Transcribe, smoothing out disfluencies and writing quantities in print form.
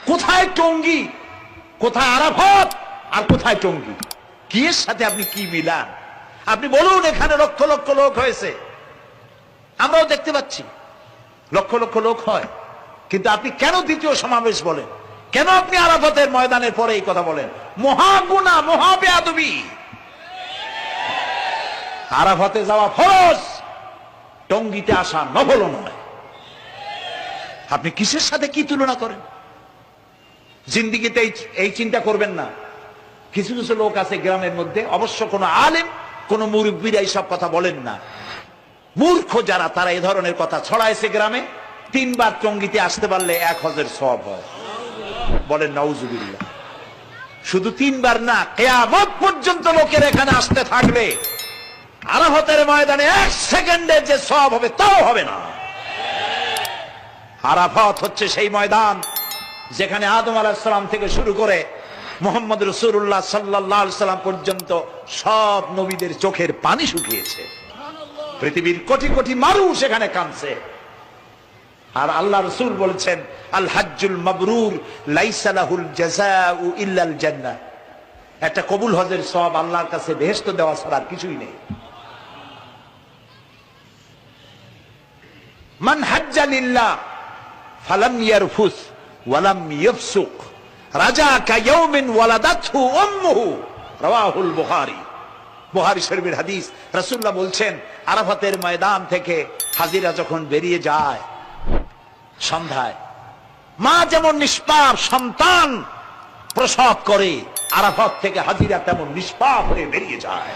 কোথায় টঙ্গী, কোথায় আরাফাত, আর কোথায় টঙ্গী? কি এর সাথে আপনি কি মিলান? আপনি বলুন, এখানে লক্ষ লক্ষ লোক হয়েছে, আমরাও দেখতে পাচ্ছি লক্ষ লক্ষ লোক হয়, কিন্তু আপনি কেন দ্বিতীয় সমাবেশ বলেন? কেন আপনি আরাফাতের ময়দানের পরে এই কথা বলেন? মহাগুনাহ, মহাবেয়াদবি। আরাফাতে যাওয়া ফরজ, টঙ্গীতে আসা নফল নয়। আপনি কিসের সাথে কি তুলনা করেন? জিন্দিগিতে এই চিন্তা করবেন না। কিছু কিছু লোক আছে গ্রামের মধ্যে, অবশ্য কোন আলেম, কোন মুরব্বীরা এইসব কথা বলেন না, মূর্খ যারা, তারা এই ধরনের কথা ছড়াইছে গ্রামে। 3 বার টঙ্গীতে আসতে পারলে 1 হজের সওয়াব হয়। বলেন নাউজুবিল্লাহ। শুধু 3 বার না, কিয়ামত পর্যন্ত লোকের এখানে আসতে থাকলে আরাফাতের ময়দানে 1 সেকেন্ডের যে সওয়াব হবে তাও হবে না। আরাফাত হচ্ছে সেই ময়দান যেখানে আদম আলাইহিস সালাম থেকে শুরু করে মুহাম্মদ রাসূলুল্লাহ সাল্লাল্লাহু আলাইহি সাল্লাম পর্যন্ত সব নবীদের চোখের পানি শুকিয়েছে। পৃথিবীর কোটি কোটি মানুষ এখানে কাঁদছে। আর আল্লাহ রাসূল বলেছেন, আল হাজ্জুল মাবরুর লাইসা লাহুল জাযাউ ইল্লাল জান্নাহ। একটা কবুল হজের সওয়াব আল্লাহর কাছে বেহেশত দেওয়া ছাড়া কিছুই নেই। মান হাজ্জা লিল্লাহ ফালাম ইয়ারফুস ওয়ালাম ইয়াফসুক রাজাকা ইয়াউমিন ওয়ালাদাতহু উম্মুহু, রাওয়াহুল বুখারী। বুখারী শরীফের হাদিস। রাসূলুল্লাহ বলছেন, আরাফাতের ময়দান থেকে হাজিরা যখন বেরিয়ে যায় সন্ধ্যায়, মা যেমন নিষ্পাপ সন্তান প্রসব করে, আরাফাত থেকে হাজিরা তেমন নিষ্পাপ হয়ে বেরিয়ে যায়।